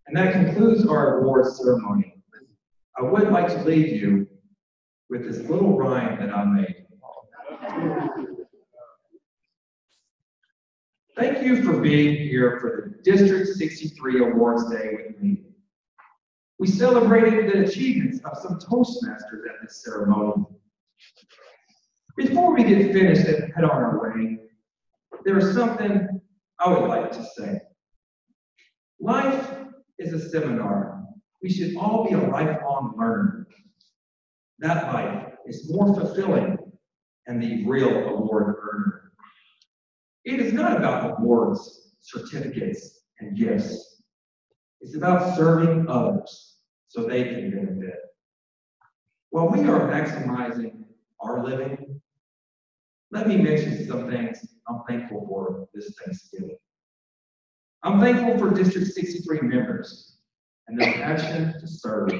And that concludes our awards ceremony. I would like to leave you with this little rhyme that I made. Thank you for being here for the District 63 Awards Day with me. We celebrated the achievements of some Toastmasters at this ceremony. Before we get finished and head on our way, there is something I would like to say. Life is a seminar. We should all be a lifelong learner. That life is more fulfilling than the real award earner. It is not about awards, certificates, and gifts. It's about serving others so they can benefit. While we are maximizing our living, let me mention some things I'm thankful for this Thanksgiving. I'm thankful for District 63 members and their passion to serve.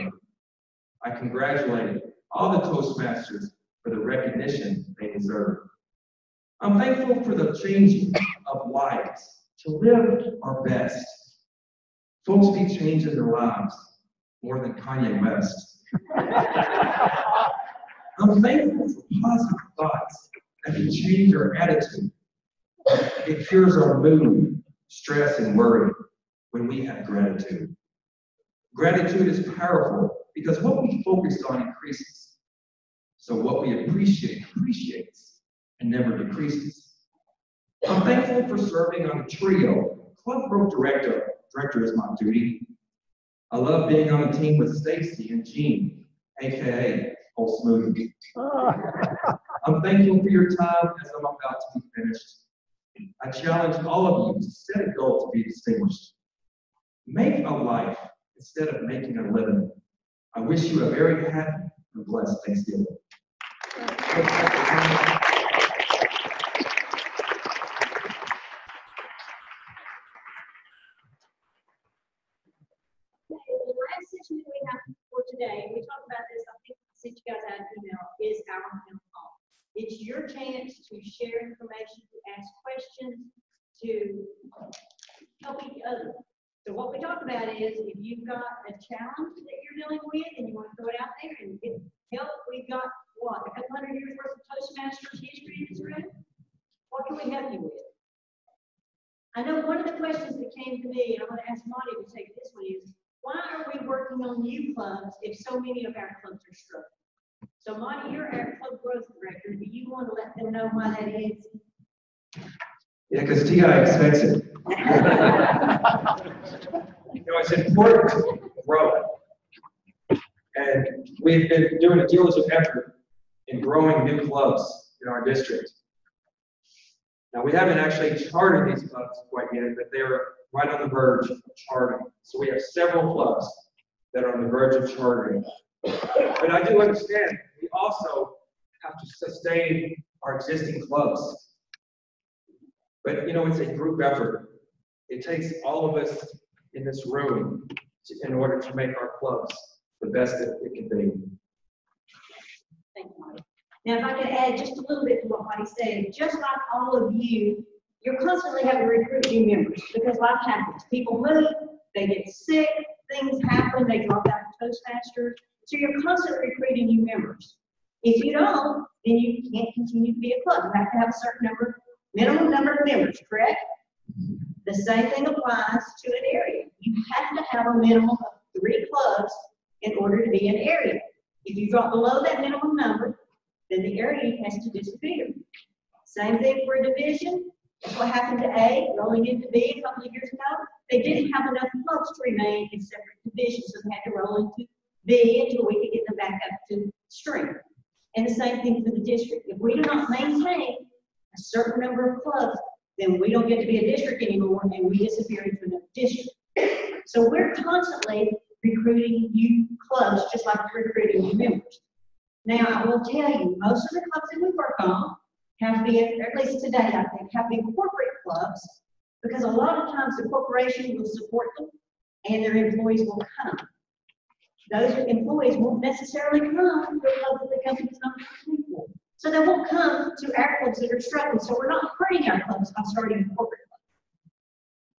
I congratulate all the Toastmasters for the recognition they deserve. I'm thankful for the changing of lives to live our best. Folks be changing their lives more than Kanye West. I'm thankful for positive thoughts that can change our attitude. It cures our mood, stress, and worry when we have gratitude. Gratitude is powerful because what we focus on increases. So what we appreciate appreciates and never decreases. I'm thankful for serving on the trio. Club Group Director is my duty. I love being on the team with Stacy and Jean, aka Whole Smoothie. I'm thankful for your time as I'm about to be finished. I challenge all of you to set a goal to be distinguished. Make a life instead of making a living. I wish you a very happy and blessed Thanksgiving. The last session that we have for today, we talked about this, I think since you guys had an email, is our panel call. It's your chance to share information, to ask questions, to help each other. So what we talked about is if you've got a challenge that you're dealing with and you want to throw it out there and get help, we've got what, a couple hundred years worth of Toastmasters history in this room? What can we help you with? I know one of the questions that came to me, and I'm going to ask Monty to take this one, is why are we working on new clubs if so many of our clubs are struggling? So Monty, you're our club growth director. Do you want to let them know why that is? Yeah, because TI expects it. It's important to grow. And we've been doing a diligent effort in growing new clubs in our district. Now, we haven't actually chartered these clubs quite yet, but they're right on the verge of chartering. So we have several clubs that are on the verge of chartering. But I do understand we also have to sustain our existing clubs. But it's a group effort. It takes all of us in this room in order to make our clubs the best that it can be. Thank you, Monty. Now, if I could add just a little bit to what Monty said, just like all of you, you're constantly having to recruit new members because life happens. People move, they get sick, things happen, they drop out of Toastmasters. So you're constantly recruiting new members. If you don't, then you can't continue to be a club. You have to have a certain minimum number of members, correct? The same thing applies to an area. You have to have a minimum of 3 clubs in order to be an area. If you drop below that minimum number, then the area has to disappear. Same thing for a division. That's what happened to A, rolling into B a couple of years ago. They didn't have enough clubs to remain in separate divisions, so they had to roll into B until we could get them back up to strength. And the same thing for the district. If we do not maintain a certain number of clubs, then we don't get to be a district anymore and we disappear into another district. So we're constantly recruiting new clubs just like we're recruiting new members. Now, I will tell you, most of the clubs that we work on have been, or at least today, I think, have been corporate clubs because a lot of times the corporation will support them and their employees will come. Those employees won't necessarily come to a club that the company's not paying for. So they won't come to our clubs that are struggling. So we're not hurting our clubs by starting a corporate club.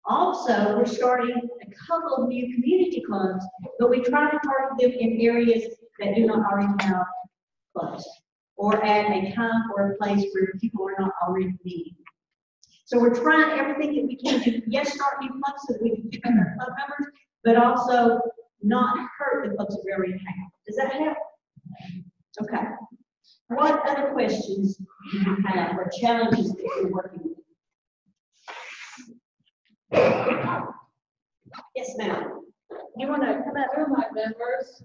Also, we're starting a couple of new community clubs, but we try to target them in areas that do not already have clubs, or at a time or a place where people are not already meeting. So we're trying everything that we can to, yes, start new clubs so that we can pick up our club members, but also not hurt the clubs that we already have. Does that help? Okay. What other questions do you have or challenges that you're working with? Yes, ma'am. You want to come up? One of my members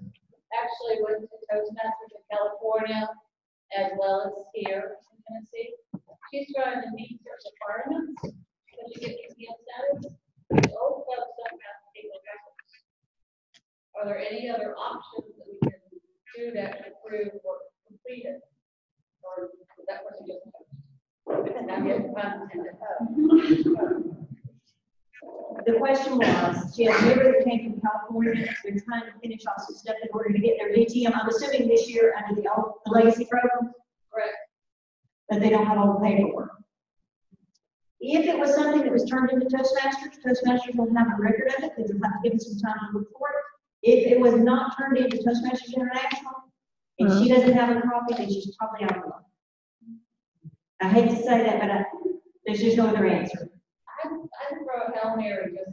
actually went to Toastmasters in California as well as here in Tennessee. She's trying to meet certain requirements so she gets TCM status. The old clubs don't have paper records. Are there any other options that we can do that to prove or complete it? Or is that person just post? And I'm getting fun and The question was, she has a member that came from California, been trying to finish off some stuff in order to get their DTM. I'm assuming this year under the legacy program, correct. but they don't have all the paperwork. If it was something that was turned into Toastmasters, Toastmasters will have a record of it, because they'll have to give us some time to look for it. If it was not turned into Toastmasters International, and she doesn't have a copy, then she's probably out of luck. I hate to say that, but there's just no other answer. I'd throw a Hail Mary just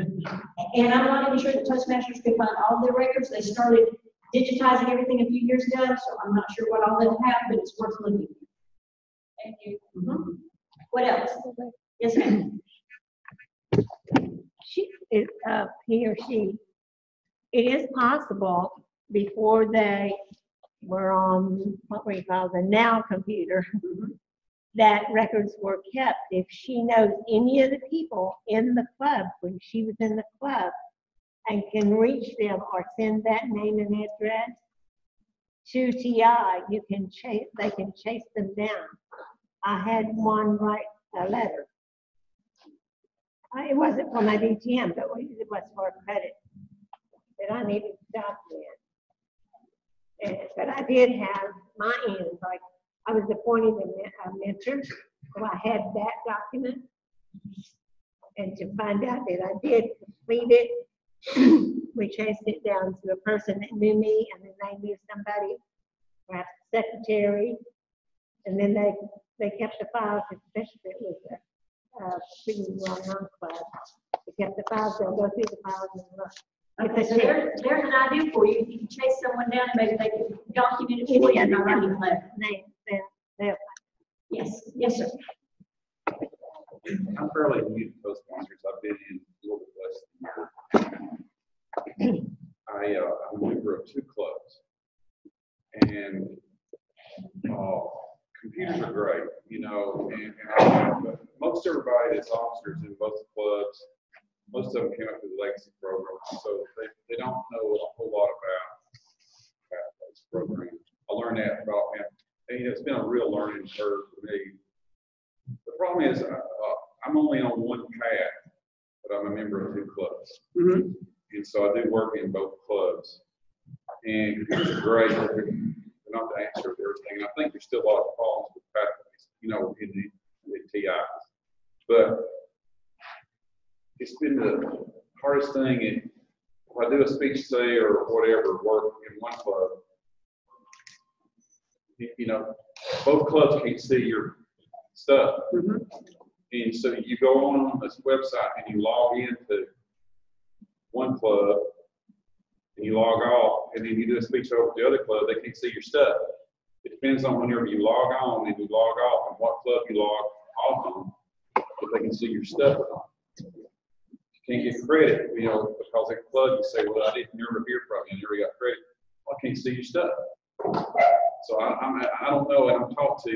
in case. And I wanted to be sure that Toastmasters could find all their records. They started digitizing everything a few years ago, so I'm not sure what all they'll have, but it's worth looking at. Thank you. Mm-hmm. What else? Yes, ma'am. He or she, it is possible before they were on what we call the now computer, that records were kept. If she knows any of the people in the club when she was in the club and can reach them or send that name and address to TI, they can chase them down. I had one write a letter. It wasn't for my DTM, but it was for a credit that I needed to document. But I did have my end, like I was appointed a mentor, so I had that document. And to find out that I did complete it, we chased it down to a person that knew me, and then they knew somebody, perhaps the secretary, and then they kept the files, especially if it was a pretty well-known club. They kept the files, they'll go through the files and look. Okay, so there's an idea for you. If you can chase someone down, maybe they can document it for you and not write a letter. Yes, yes, sir. I'm fairly new to Toastmasters. I've been in a little bit less than a year. I'm a member of 2 clubs, and computers are great, you know, and most everybody that's officers in both clubs, most of them came up through the legacy program, so they don't know a whole lot about this program. I learned that about him. And it's been a real learning curve for me. The problem is I'm only on one path, but I'm a member of 2 clubs. Mm-hmm. And so I do work in both clubs. And computers are great, but they're not the answer to everything. I think there's still a lot of problems with pathways, you know, in the TIs. But it's been the hardest thing. If I do a speech say or whatever, work in one club, you know, both clubs can't see your stuff. Mm-hmm. And so you go on this website and you log into one club and you log off, and then you do a speech over the other club, they can't see your stuff. It depends on whenever you log on and you log off and what club you log off on, if they can see your stuff or not. You can't get credit, you know, because at the club you say, well, I didn't never hear from you, I never got credit. Well, I can't see your stuff. So I don't know, and I've talked to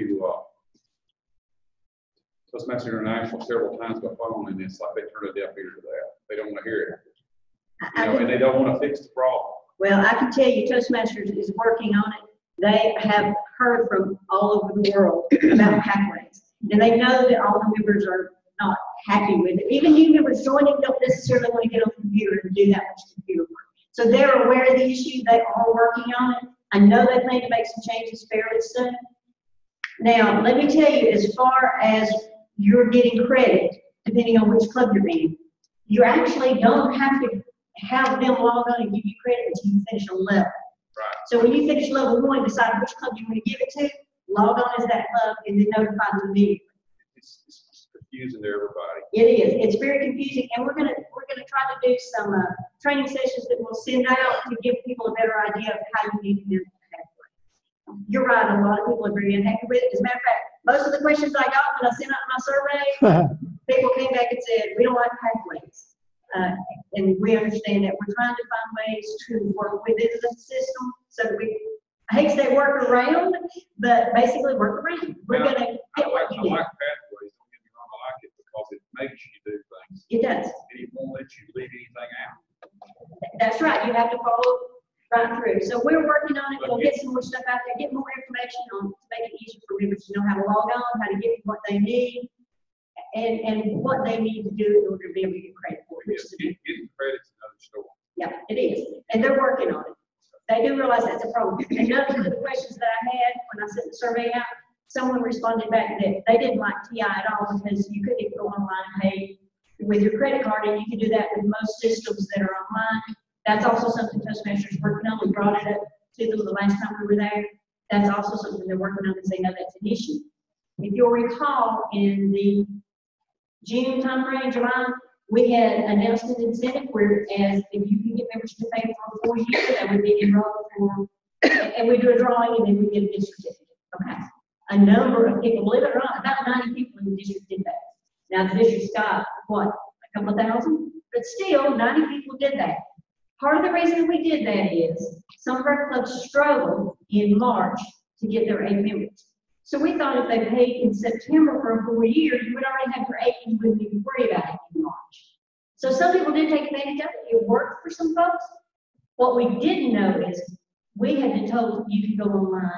Toastmasters International several times by phone, and it's like they turn a deaf ear to that. They don't want to hear it. You know, and they don't want to fix the problem. Well, I can tell you Toastmasters is working on it. They have heard from all over the world about pathways. And they know that all the members are not happy with it. Even new members joining don't necessarily want to get on the computer and do that much computer work. So they're aware of the issue. They are working on it. I know they plan to make some changes fairly soon. Now, let me tell you, as far as you're getting credit, depending on which club you're in. You actually don't have to have them log on and give you credit until you finish a level. Right. So when you finish level 1, decide which club you want to give it to, log on as that club, and then notify them immediately. It's confusing to everybody. It is. It's very confusing, and we're gonna try to do some training sessions that we'll send out to give people a better idea of how you need to do it. You're right. A lot of people are very unhappy with it. As a matter of fact, most of the questions I got when I sent out my survey, people came back and said, we don't like pathways. And we understand that we're trying to find ways to work within the system so that I hate to say work around, but basically work around. We're Now, going to get what you I need. like pathways, don't get me wrong, I like it because it makes you do things. It does. And it won't let you leave anything out. That's right. You have to follow right through. So we're working on it. We'll get some more stuff out there, get more information on to make it easier for members to know how to log on, how to get what they need, and what they need to do in order to be able to get credit for it. Which is a big, Getting credit's another story. yeah, it is. And they're working on it. They do realize that's a problem. Another of the questions that I had when I sent the survey out, someone responded back that they didn't like TI at all because you couldn't even go online and pay with your credit card, and you can do that with most systems that are online. That's also something Toastmasters is working on. We brought it up to them the last time we were there. That's also something they're working on because they know that's an issue. If you'll recall, in the June timeframe, July, we had announced an incentive where as if you can get members to pay for a full year, that would be enrolled for, and we do a drawing and then we get a gift certificate. Okay. A number of people, believe it or not, about 90 people in the district did that. Now the district's got, what, a couple of thousand? But still, 90 people did that. Part of the reason we did that is some of our clubs struggled in March to get their 8 members. So we thought if they paid in September for a full year, you would already have your 8 and you wouldn't even worry about it in March. So some people did take advantage of it. It worked for some folks. What we didn't know is we had been told you could go online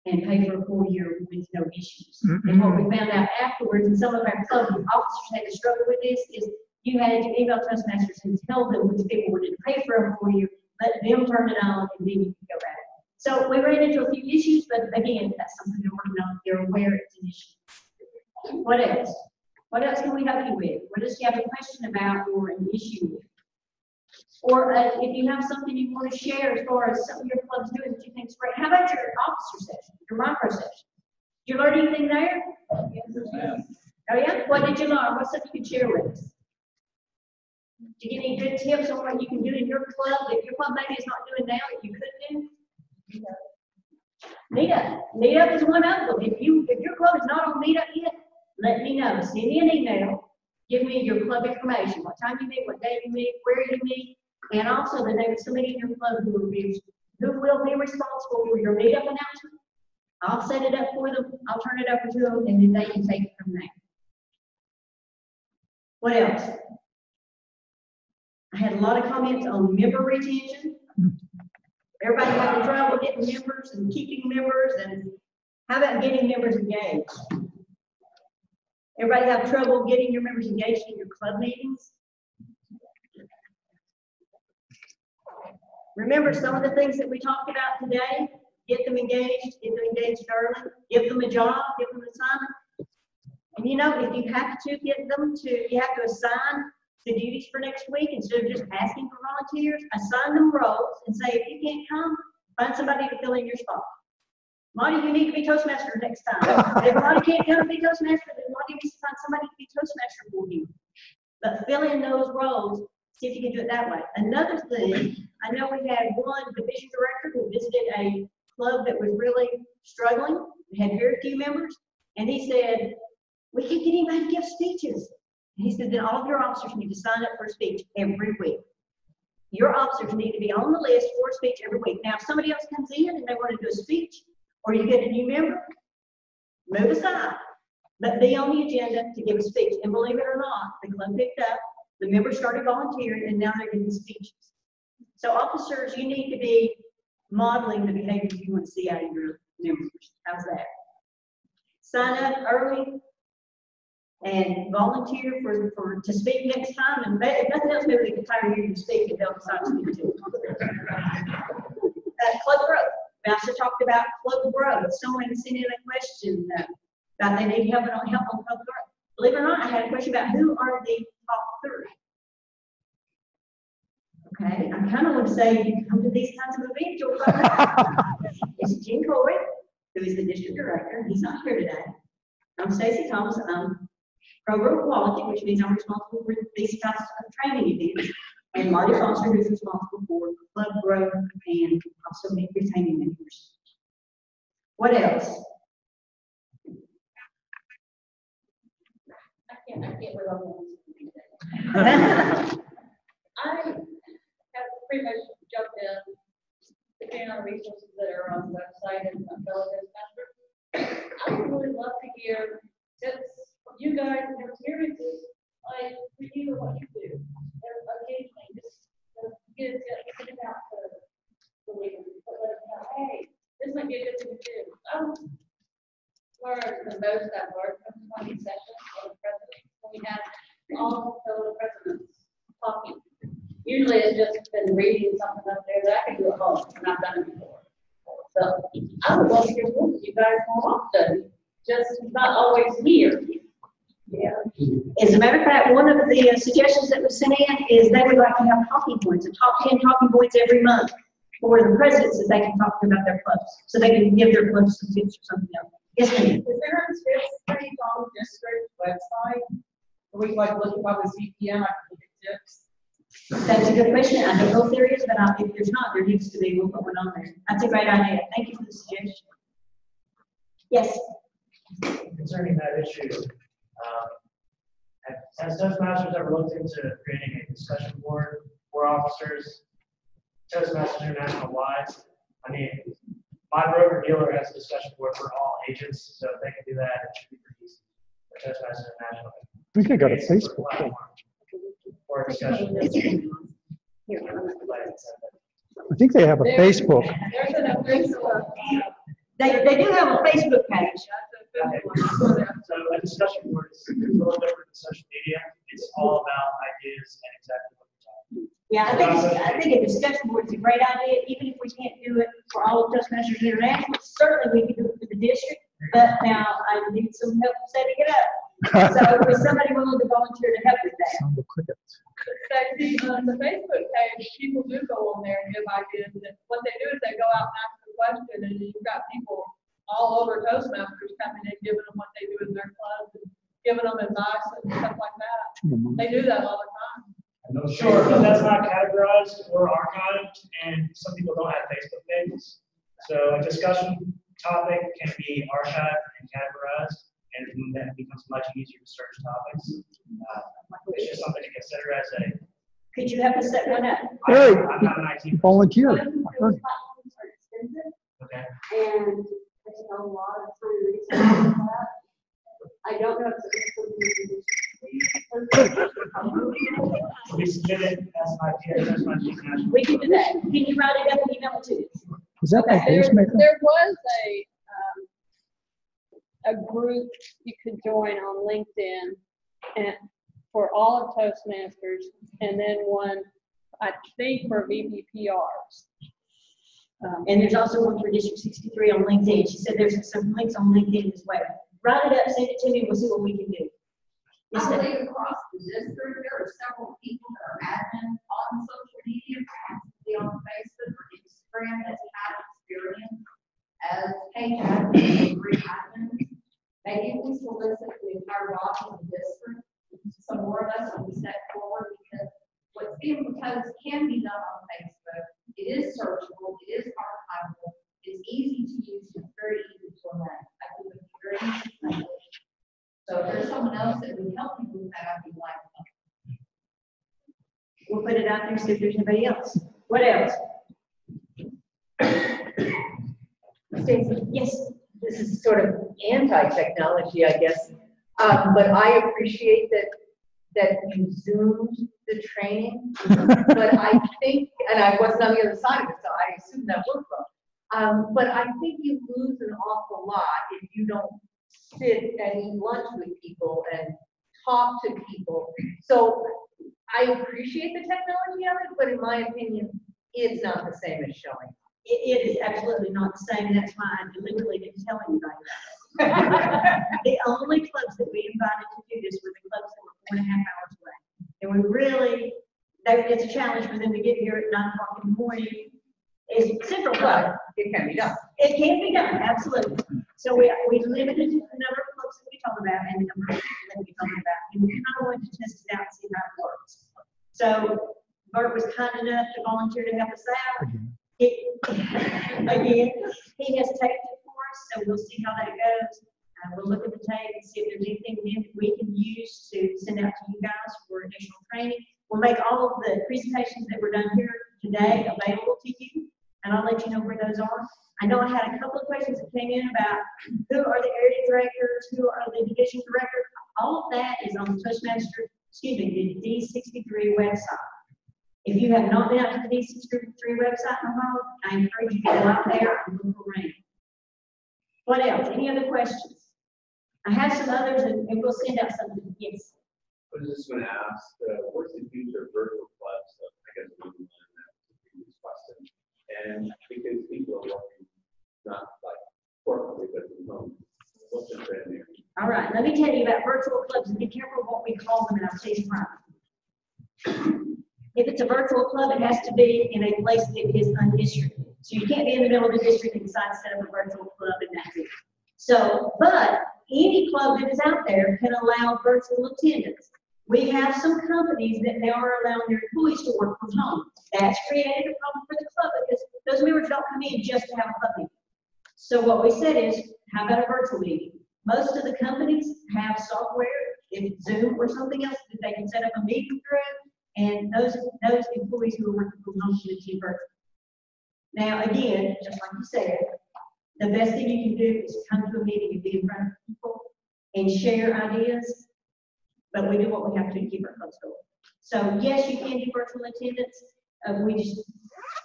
and pay for a full year with no issues. Mm-hmm. And what we found out afterwards, and some of our club officers had to struggle with this, is you had to email Toastmasters and tell them which people were to pay for a full year, let them turn it on, and then you can go back. So we ran into a few issues, but again, that's something they're working on. They're aware it's an issue. What else? What else can we help you with? What else do you have a question about or an issue with? Or if you have something you want to share as far as something your club's doing that you think is great, how about your officer session, your micro session? Did you learn anything there? Yes. Oh yeah? What did you learn? What's something you can share with us? Did you get any good tips on what you can do in your club that your club maybe is not doing now that you could do? Meetup. Meetup is one of them. If your club is not on Meetup yet, let me know. Send me an email. Give me your club information. What time you meet, what day you meet, where you meet, and also the name of somebody in your club who will be responsible for your Meetup announcement. I'll set it up for them. I'll turn it over to them, and then they can take it from there. What else? I had a lot of comments on member retention. Everybody having trouble getting members and keeping members, and how about getting members engaged? Everybody have trouble getting your members engaged in your club meetings? Remember some of the things that we talked about today? Get them engaged early, give them a job, give them an assignment. And you know, if you have to get them to, you have to assign the duties for next week instead of just asking for volunteers, assign them roles and say, if you can't come, find somebody to fill in your spot. Monty, you need to be Toastmaster next time. If Monty can't come and be Toastmaster, then Monty needs to find somebody to be Toastmaster for you. But fill in those roles, see if you can do it that way. Another thing, I know we had one division director who visited a club that was really struggling, had very few members, and he said, we can't get anybody to give speeches. And he said, then all of your officers need to sign up for a speech every week. Your officers need to be on the list for a speech every week. Now, if somebody else comes in and they want to do a speech, or you get a new member, move aside, but be on the agenda to give a speech. And believe it or not, the club picked up, the members started volunteering, and now they're giving speeches. So officers, you need to be modeling the behavior you want to see out of your members. How's that? Sign up early and volunteer to speak next time. And if nothing else, maybe they can hire you to speak and they'll decide to speak too. Club growth. We also talked about club growth. Someone sent in a question about they need help on club growth. Believe it or not, I had a question about who are the top 3. Okay, I kind of want to say you come to these kinds of events, you'll find out. It's Jim Coy, who is the district director. He's not here today. I'm Stacy Thomas. I'm program quality, which means I'm responsible for these types of training events. And Marty Foster, who's responsible for club growth and also retaining members. What else? I can't live on one. I have pretty much jumped in, depending on the resources that are on the website and fellow Toastmasters. I would really love to hear tips from you guys and your experiences, like for you and what you do. And occasionally, just get it out to the leaders, let them know, hey, this might be a good thing to do. Learned the most I've learned from 20 sessions on the president. We had all fellow presidents talking. Usually it's just been reading something up there that I can do at home, and I've done it before. So I would love to hear from you guys more often, just not always here. Yeah. As a matter of fact, one of the suggestions that was sent in is they would like to have talking points, a top 10 talking points every month for the presidents that they can talk to about their clubs, so they can give their clubs some tips or something else. Yes, ma'am. Is there a tips page on the district website? Where we like look by the CPM, I can get tips. That's a good question. I don't know if there is, but if there's not, there needs to be. We'll put one on there. That's a great idea. Thank you for the suggestion. Yes. Concerning that issue, has Toastmasters ever looked into creating a discussion board for officers? Toastmasters International wide. I mean, my broker dealer has a discussion board for all agents, so if they can do that, it should be pretty easy for Toastmasters International. I think I got a Facebook thing. Or a discussion board. I think they have a Facebook. There's an official. They do have a Facebook page. So a discussion board is a little different than social media. It's all about ideas and exactly what you're talking about. Yeah, I think a discussion board is a great idea, even if we can't do it for all of Toastmasters International. Certainly, we can do it for the district, but now I need some help setting it up. So, is somebody willing to volunteer to help with that? Sound of crickets. Stacy, on the Facebook page, people do go on there and give ideas, and what they do is they go out and ask the question, and you've got people all over Toastmasters coming in, giving them what they do in their club, and giving them advice and stuff like that. They do that all the time. Sure, but that's not categorized or archived, and some people don't have Facebook pages. So a discussion topic can be archived and categorized, and then it becomes much easier to search topics. It's just something to consider as a. Could you help us set one up? Hey, I'm not an IT. volunteer. I Those heard. platforms are expensive, Okay. and they take a lot of time and research for that. I don't know if it's something We submit it as an idea, as my international. we can do that. Can you write it up and email it to us? Is that the There pacemaker? was a group you could join on LinkedIn and for all of Toastmasters, and then one, I think, for VPPRs. And there's also one for District 63 on LinkedIn. She said there's some links on LinkedIn as well. Write it up, send it to me, and we'll see what we can do. Yes, I sir. believe across the district, there are several people that are admin on social media, possibly on Facebook or Instagram, that have experience as page admins and group admins. Maybe if we solicit the entire body of the district, some more of us will be set forward, because what's being proposed can be done on Facebook. It is searchable, it is archivable, it's easy to use, it's very easy to amend. I think it's very easy to amend. So if there's someone else that would help you with that, I'd be glad to. We'll put it out there, see if there's anybody else. What else? Stacy, yes. This is sort of anti-technology, I guess, but I appreciate that you zoomed the training. But I think, and I wasn't on the other side of it, so I assume that worked well. But I think you lose an awful lot if you don't sit and eat lunch with people and talk to people. So I appreciate the technology of it, but in my opinion, it's not the same as showing. It is absolutely not the same, and that's why I deliberately didn't tell anybody that. The only clubs that we invited to do this were the clubs that were 4.5 hours away. And we really, it's a challenge for them to get here at 9 o'clock in the morning. Is Central Club. It can be done. It can be done, absolutely. So we limited the number of clubs that we talked about and the number of people that we talked about. And we kind of wanted to test it out and see how it works. So Bert was kind enough to volunteer to help us out. Again, he has taped it for us, so we'll see how that goes. We'll look at the tape and see if there's anything in that we can use to send out to you guys for additional training. We'll make all of the presentations that were done here today available to you, and I'll let you know where those are. I know I had a couple of questions that came in about who are the area directors, who are the division directors. All of that is on the Toastmaster, the D63 website. If you have not been out to the D63 website in a while, I encourage you to go out there and look around. What else? Any other questions? I have some others, and we'll send out something. Yes. I was just going to ask, what's the future of virtual clubs? I guess we can learn that previous question. And because people are working not like corporately, but from home, what's the trend there? All right, let me tell you about virtual clubs, and be careful what we call them in our state prime. If it's a virtual club, it has to be in a place that is undistricted. So you can't be in the middle of the district and decide to set up a virtual club and that's it. So, but any club that is out there can allow virtual attendance. We have some companies that they are allowing their employees to work from home. That's created a problem for the club because those members don't come in just to have a club meeting. So what we said is, how about a virtual meeting? Most of the companies have software, in Zoom or something else, that they can set up a meeting through, and those employees who are working from home can attend virtually. Now, again, just like you said, the best thing you can do is come to a meeting and be in front of people and share ideas, but we do what we have to keep our clubs going. So yes, you can do virtual attendance.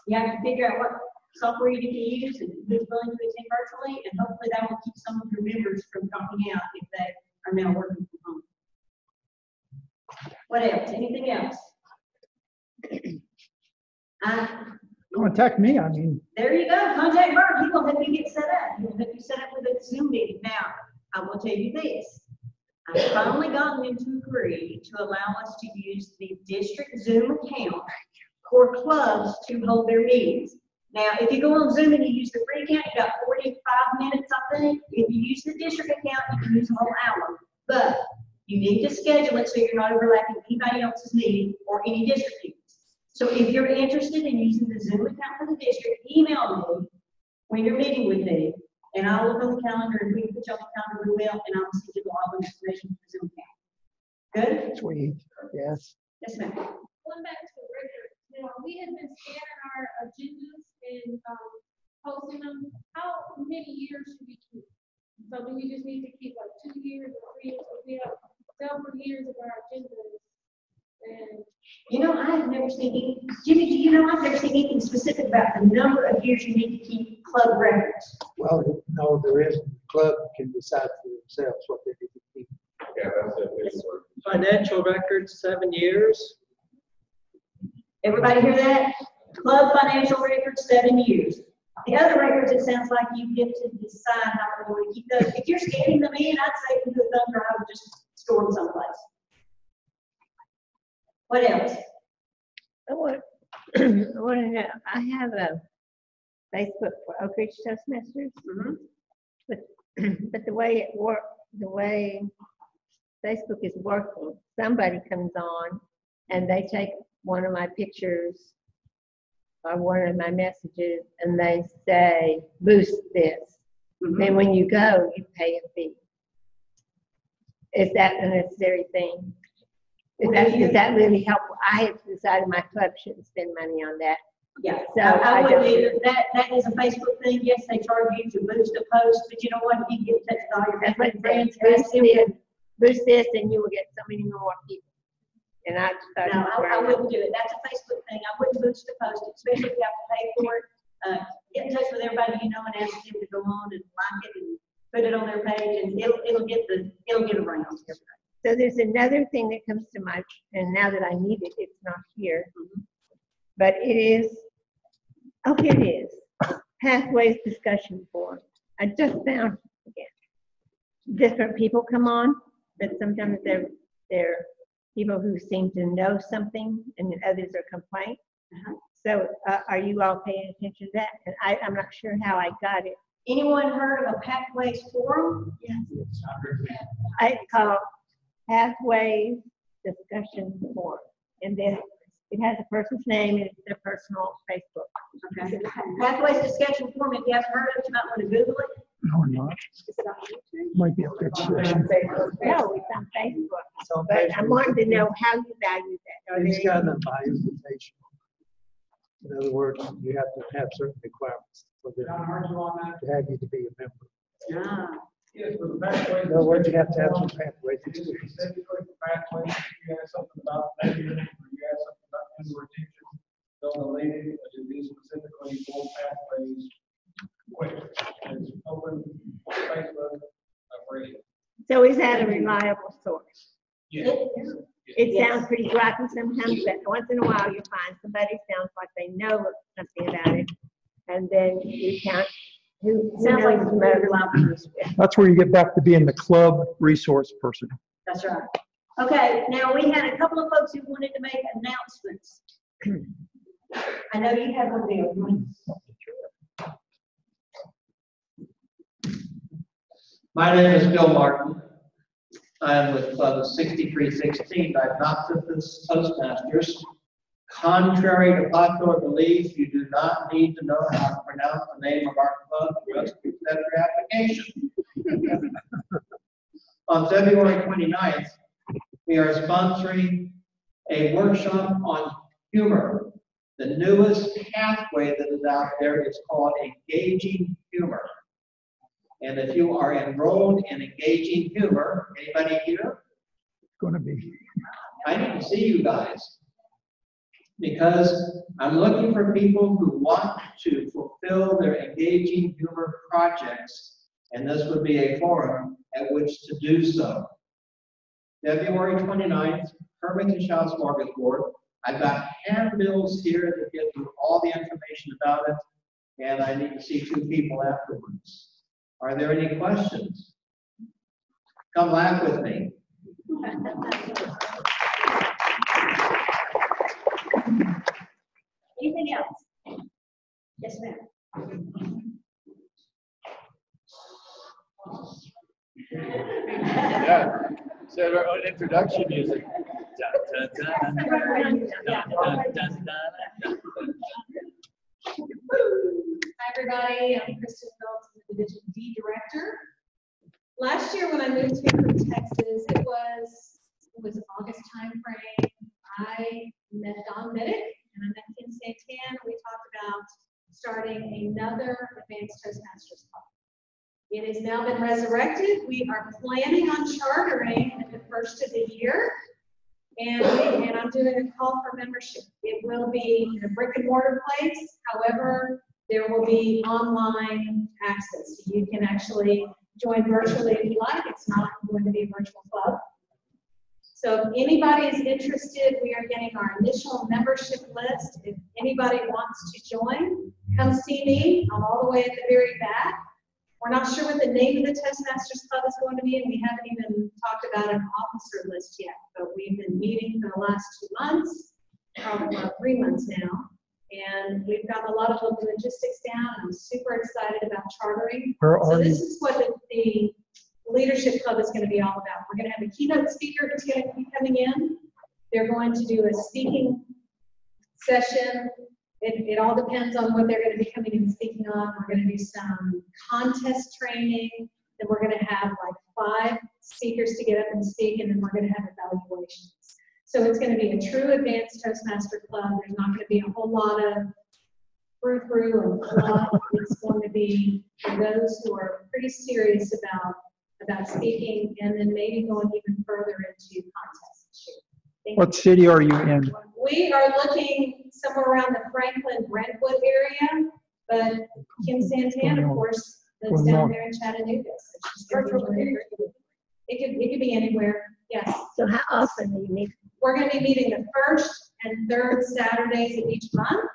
You have to figure out what software you can use and who's willing to attend virtually, and hopefully that will keep some of your members from dropping out if they are now working from home. What else? Anything else? Contact me, I mean. There you go. Contact Bert. He will help you get set up. He will help you set up with a Zoom meeting. Now, I will tell you this. I've finally gotten them to agree to allow us to use the district Zoom account for clubs to hold their meetings. Now, if you go on Zoom and you use the free account, you got 45 minutes, I think. If you use the district account, you can use a whole hour. But you need to schedule it so you're not overlapping anybody else's meeting or any district meetings. So if you're interested in using the Zoom account for the district, email me when you're meeting with me, and I'll look on the calendar, and we can put you on the calendar, we will, and I'll send you all the information for the Zoom account. Good? Sweet, yes. Yes, ma'am. Going back to the record, we have been scanning our agendas and posting them. How many years should we keep? So do we just need to keep like 2 years or 3 years? We have several years of our agendas. And I've never seen any, Jimmy, do you know, I've never seen anything specific about the number of years you need to keep club records. Well, no, there isn't. The club can decide for themselves what they need to keep. Yeah, that's it. Financial records, 7 years. Everybody hear that? Club financial records, 7 years. The other records, it sounds like you get to decide how long you want to keep those. If you're scanning them in, I'd say you do a thumb drive and just store them someplace. What else? I want to know, I have a Facebook for Oak Ridge Toastmasters, but the way the way Facebook is working, somebody comes on and they take one of my pictures or one of my messages and they say, boost this. Then when you go, you pay a fee. Is that a necessary thing? Is that really helpful? I have decided my club shouldn't spend money on that. Yeah, so I wouldn't either. That is a Facebook thing. Yes, they charge you to boost a post, but you know what? You get in touch with all your Facebook friends. Boost this, and you will get so many more people. And I just thought, no, I wouldn't do it. That's a Facebook thing. I wouldn't boost a post, especially if you have to pay for it. Get in touch with everybody you know and ask them to go on and like it and put it on their page, and it'll get around. So there's another thing that comes to mind, and now that I need it, it's not here. But it is, here it is, Pathways Discussion Forum. I just found it again. different people come on, but sometimes they're people who seem to know something and then others are complaints. So are you all paying attention to that? And I'm not sure how I got it. Anyone heard of a Pathways Forum? Yes. It's called Pathways Discussion Forum. And then it has a person's name and it's their personal Facebook. Okay. Pathways Discussion Forum, if you haven't heard of it, you might want to Google it. No, not. Is it on YouTube? Might be a bit session. No, it's on Facebook. But I wanted to know how you value that. Are It's there got a by invitation. In other words, you have to have certain requirements for them to have you to be a member. Ah. Yes, for the pathways. In other words, you have to have some pathways experience. Specifically for pathways, you have something about measurement, or you have something about indoor teachers, don't delete it, but it is specifically for pathways. Quick, it's open on Facebook, free. So is that a reliable source? Yeah. It sounds pretty rocky sometimes, but once in a while you find somebody sounds like they know something about it. And then you count who Sounds like knows a most. reliable. That's where you get back to being the club resource person. That's right. Okay, now we had a couple of folks who wanted to make announcements. I know you have one there. My name is Bill Martin. I am with Club 6316 Diagnostics Toastmasters. Contrary to popular belief, you do not need to know how to pronounce the name of our club just to accept your application. On February 29th, we are sponsoring a workshop on humor. The newest pathway that is out there is called engaging humor. And if you are enrolled in engaging humor, anybody here? Going to be. I need to see you guys. Because I'm looking for people who want to fulfill their engaging humor projects, and this would be a forum at which to do so. February 29th, Hermitage House Smorgasbord. I've got handbills here that give you all the information about it, and I need to see 2 people afterwards. Are there any questions? Come laugh with me. Anything else? Yes, ma'am. Yeah, so our own introduction music. Dun, dun, dun, dun, dun, dun, dun. Hi, everybody. I'm Kristen Phillips, the Division D Director. Last year, when I moved here from Texas, it was August timeframe. I met Don Middick and I met Kim Santan. We talked about starting another Advanced Toastmasters Club. It has now been resurrected. We are planning on chartering at the first of the year. And I'm doing a call for membership. It will be in a brick and mortar place. However, there will be online access. You can actually join virtually if you like. It's not going to be a virtual club. So if anybody is interested, we are getting our initial membership list. If anybody wants to join, come see me. I'm all the way at the very back. We're not sure what the name of the Toastmasters Club is going to be, and we haven't even talked about an officer list yet. But we've been meeting for the last 2 months, probably about 3 months now. And we've got a lot of the logistics down. I'm super excited about chartering. Where So are this you? is what the Leadership Club is going to be all about. We're going to have a keynote speaker who's going to be coming in. They're going to do a speaking session. It all depends on what they're going to be coming in and speaking on. We're going to do some contest training. Then we're going to have like 5 speakers to get up and speak, and then we're going to have evaluations. So it's going to be a true advanced Toastmaster Club. There's not going to be a whole lot of frou-frou or fluff. It's going to be for those who are pretty serious about speaking, and then maybe going even further into contests. What city are you in? We are looking somewhere around the Franklin-Brentwood area, but Kim Santan, of course, lives down there in Chattanooga. So she's gonna be joining her. It could be anywhere, yes. So how often do you meet? We're going to be meeting the 1st and 3rd Saturdays of each month,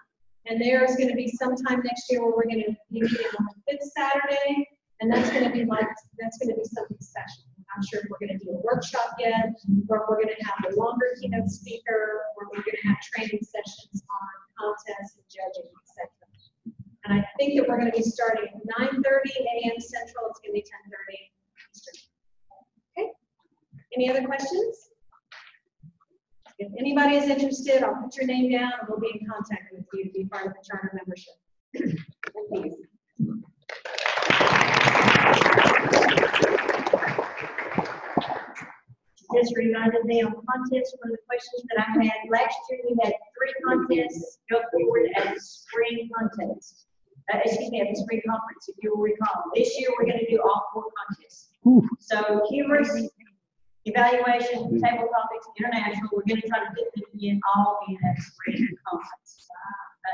and there's going to be sometime next year where we're going to be meeting on the 5th Saturday, And that's gonna be something special. I'm not sure if we're gonna do a workshop yet, or if we're gonna have a longer keynote speaker, or we're gonna have training sessions on contests and judging, etc. And I think that we're gonna be starting at 9:30 a.m. Central, it's gonna be 10:30 Eastern. Okay, any other questions? If anybody is interested, I'll put your name down and we'll be in contact with you to be part of the charter membership. Thank you. Just reminded me on contests, one of the questions that I had last year, we had 3 contests go forward at the spring contest. Excuse me, at the spring conference, if you will recall. This year, we're gonna do all 4 contests. So humorous, evaluation, table topics, international, we're gonna try to get them in all in that spring conference.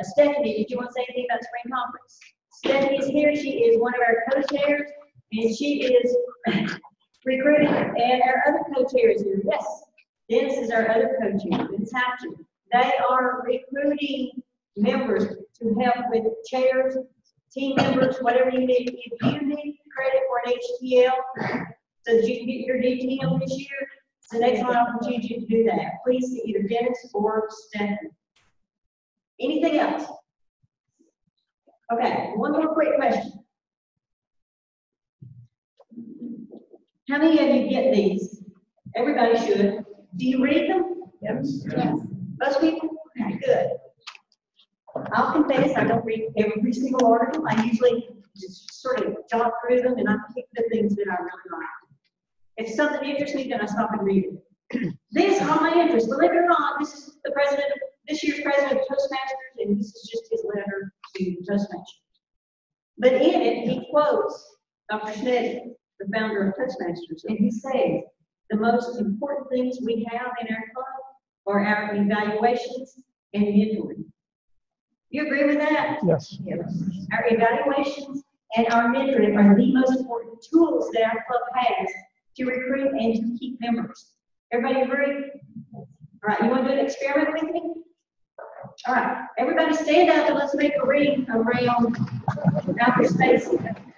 Stephanie, did you want to say anything about spring conference? Stephanie is here, she is one of our co-chairs, and she is recruiting, and our other co-chair is here. Yes, Dennis is our other co-chair, Dennis Hatcher. They are recruiting members to help with chairs, team members, whatever you need. If you need credit for an HTL, so that you can get your DTM this year, it's the next one opportunity to do that. Please see either Dennis or Stephanie. Anything else? Okay, one more quick question. How many of you get these? Everybody should. Do you read them? Yes. Most people? Okay, good. I'll confess, I don't read every single article. I usually just sort of jot through them and I pick the things that I really like. If something interests me, then I stop and read it. This caught my interest. Believe it or not, this is the president, this year's president of Toastmasters, and this is just his letter to Toastmasters. But in it, he quotes Dr. Schneider, the founder of Toastmasters, and he says, the most important things we have in our club are our evaluations and mentoring. You agree with that? Yes. Yes. Our evaluations and our mentoring are the most important tools that our club has to recruit and to keep members. Everybody agree? All right, you want to do an experiment with me? All right, everybody stand up and let's make a ring around outer space.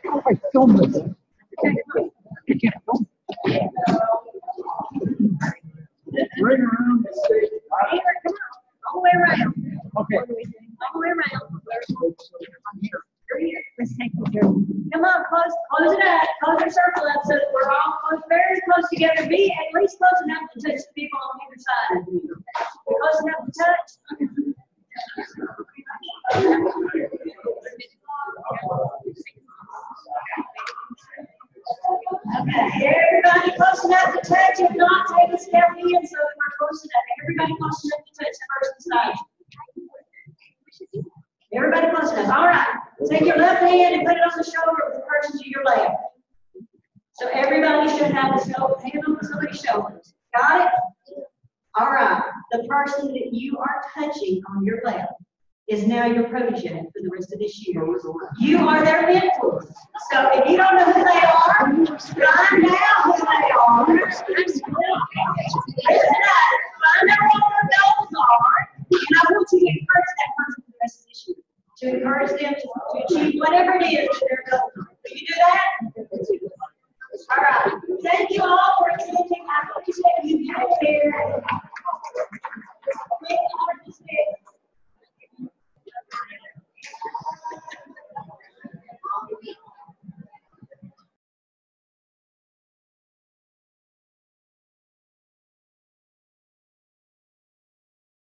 Oh, I filmed it. Okay, come on. You can't film it. Ring around the stage. Here, come on, all the way around. Okay. All the way around. You're here. Let's take the journey. Come on, close it up, close your circle up so that we're all close, very close together. Be at least close enough to touch the people on either side of you. Close enough to touch. Okay, everybody close enough to touch. If not, take a step in so that we're close enough. Everybody close enough to touch the person beside you. Everybody close enough. All right. Take your left hand and put it on the shoulder of the person to your left. So everybody should have a hand on somebody's shoulders. Got it? All right. The person that you are touching on your left is now your protege for the rest of this year. You are their mentor. So if you don't know who they are, find out who they are. Find out what their goals are. And I want you to encourage that person for the rest of this year. To encourage them to achieve whatever it is that their goals are. Will you do that? All right. Thank you all for attending. I appreciate you being here.